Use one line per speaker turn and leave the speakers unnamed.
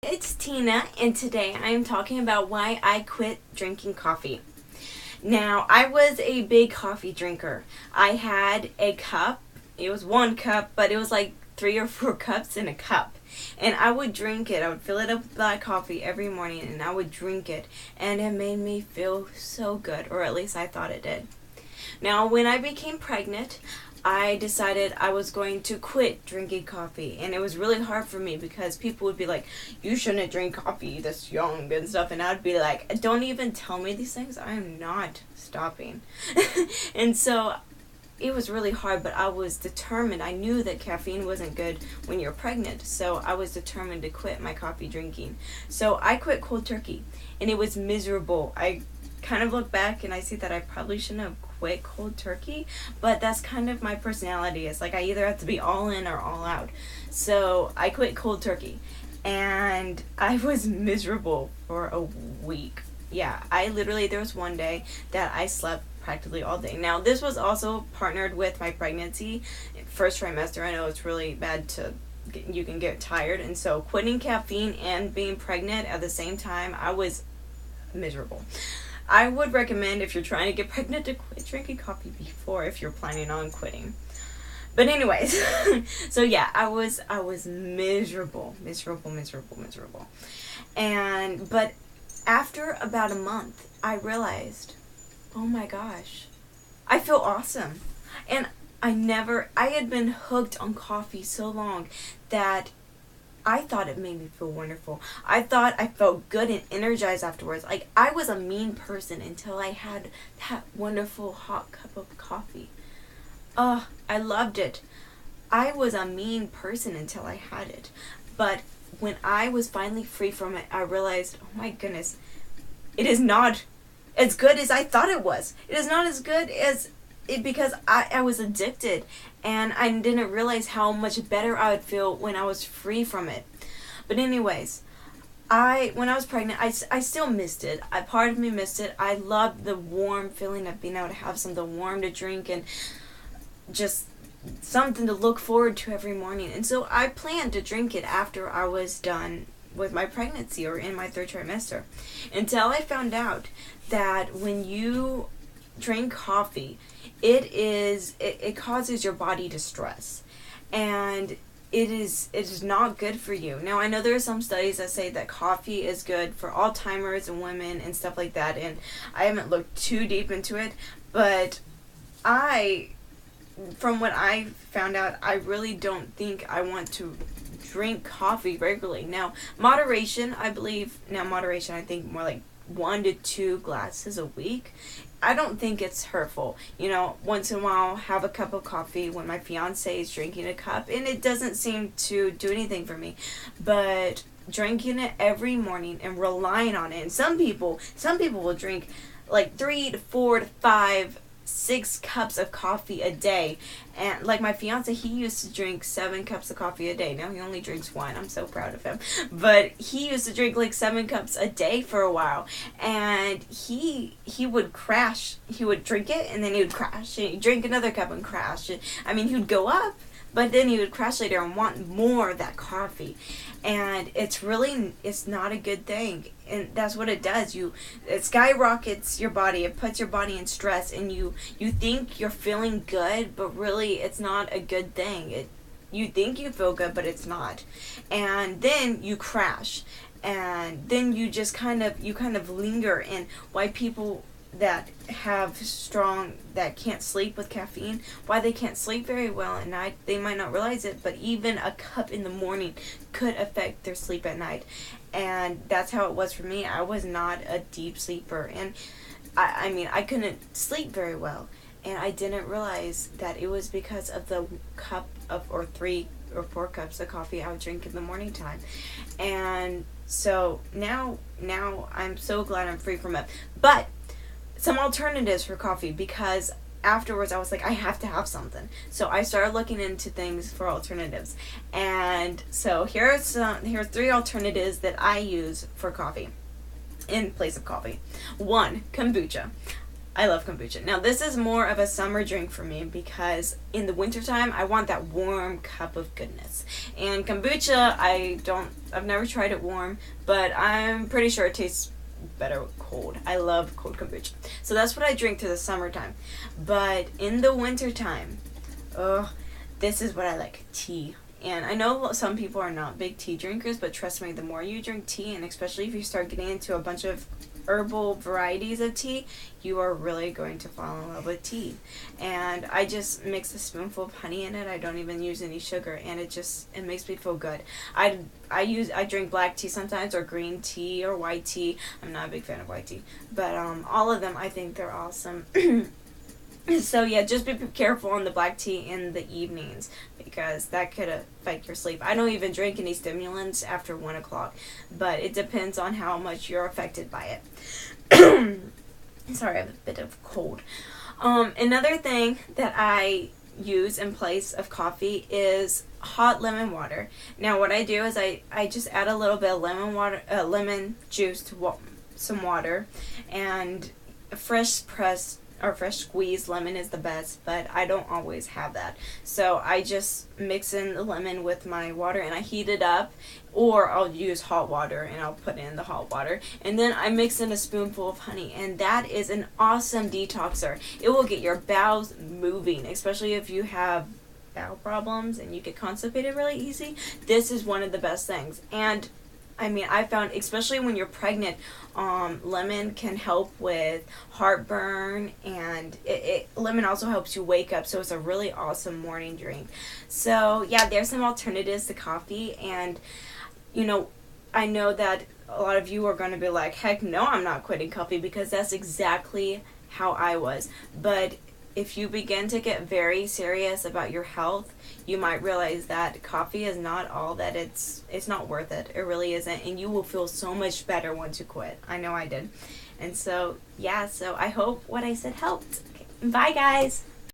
it's Tina, and today I am talking about why I quit drinking coffee. Now, I was a big coffee drinker. I had a cup. It was one cup, but it was like 3 or 4 cups in a cup. And I would drink it. I would fill it up with black coffee every morning, and I would drink it. And it made me feel so good, or at least I thought it did. Now, when I became pregnant, I decided I was going to quit drinking coffee. And it was really hard for me because people would be like, you shouldn't drink coffee this young and stuff. And I'd be like, don't even tell me these things. I am not stopping. And so it was really hard, but I was determined. I knew that caffeine wasn't good when you're pregnant. So I was determined to quit my coffee drinking. So I quit cold turkey. And it was miserable. I kind of look back and I see that I probably shouldn't have quit cold turkey, but that's kind of my personality. It's like I either have to be all in or all out. So I quit cold turkey, and I was miserable for a week. Yeah, there was one day that I slept practically all day. Now, this was also partnered with my pregnancy, first trimester. I know it's really bad you can get tired, and so quitting caffeine and being pregnant at the same time, I was miserable. I would recommend, if you're trying to get pregnant, to quit drinking coffee before, if you're planning on quitting. But anyways, so yeah, I was miserable. But after about a month, I realized, oh my gosh, I feel awesome. And I had been hooked on coffee so long that I thought it made me feel wonderful. I thought I felt good and energized afterwards. Like, I was a mean person until I had that wonderful hot cup of coffee. I loved it. I was a mean person until I had it. But when I was finally free from it, I realized, oh my goodness, it is not as good as I thought it was. It is not as good as it, because I was addicted, and I didn't realize how much better I would feel when I was free from it. But anyways, when I was pregnant, I still missed it. Part of me missed it. I loved the warm feeling of being able to have something warm to drink and just something to look forward to every morning. And so I planned to drink it after I was done with my pregnancy, or in my third trimester, until I found out that when you drink coffee, it causes your body to stress, and it is not good for you. Now, I know there are some studies that say that coffee is good for Alzheimer's and women and stuff like that, and I haven't looked too deep into it, but from what I found out, I really don't think I want to drink coffee regularly. Now, moderation, I think more like 1 to 2 glasses a week. I don't think it's hurtful. Once in a while, have a cup of coffee when my fiance is drinking a cup, and it doesn't seem to do anything for me. But drinking it every morning and relying on it, and some people will drink like 3 to 4 to 5, 6 cups of coffee a day. And like my fiance, he used to drink 7 cups of coffee a day. Now he only drinks 1. I'm so proud of him. But he used to drink like 7 cups a day for a while. And he would crash. He would drink it, and then he would crash. And he'd drink another cup and crash. I mean, he would go up, but then he would crash later and want more of that coffee. And it's not a good thing. And that's what it does. It skyrockets your body. It puts your body in stress, and you think you're feeling good, but really it's not a good thing. You think you feel good, but it's not. And then you crash. And then you just kind of linger. And why people that can't sleep with caffeine, why they can't sleep very well at night, they might not realize it, but even a cup in the morning could affect their sleep at night. And that's how it was for me. I was not a deep sleeper, and I couldn't sleep very well, and I didn't realize that it was because of the cup or 3 or 4 cups of coffee I would drink in the morning time. And so now I'm so glad I'm free from it. But some alternatives for coffee, because afterwards I was like, I have to have something. So I started looking into things for alternatives. And so here are 3 alternatives that I use for coffee in place of coffee. 1, kombucha. I love kombucha. Now, this is more of a summer drink for me because in the wintertime, I want that warm cup of goodness. And kombucha, I've never tried it warm, but I'm pretty sure it tastes better cold. I love cold kombucha. So that's what I drink to the summertime. But in the wintertime, this is what I like, tea. And I know some people are not big tea drinkers, but trust me, the more you drink tea, and especially if you start getting into a bunch of herbal varieties of tea, you are really going to fall in love with tea. And I just mix a spoonful of honey in it. I don't even use any sugar, and it makes me feel good. I drink black tea sometimes, or green tea, or white tea. I'm not a big fan of white tea, but all of them, I think they're awesome. So yeah, just be careful on the black tea in the evenings because that could affect your sleep. I don't even drink any stimulants after 1 o'clock, but it depends on how much you're affected by it. Sorry, I have a bit of cold. Another thing that I use in place of coffee is hot lemon water. Now what I do is I just add a little bit of lemon juice to some water, and fresh pressed or fresh squeezed lemon is the best, but I don't always have that. So I just mix in the lemon with my water and I heat it up, or I'll use hot water and I'll put in the hot water. And then I mix in a spoonful of honey, and that is an awesome detoxer. It will get your bowels moving, especially if you have bowel problems and you get constipated really easy. This is one of the best things. And I mean, I found, especially when you're pregnant, lemon can help with heartburn, and lemon also helps you wake up, so it's a really awesome morning drink. So yeah, there's some alternatives to coffee, and I know that a lot of you are going to be like, heck no, I'm not quitting coffee, because that's exactly how I was. But if you begin to get very serious about your health, you might realize that coffee is not all that it's not worth it. It really isn't, and you will feel so much better once you quit. I know I did. And so, yeah, so I hope what I said helped. Okay. Bye, guys.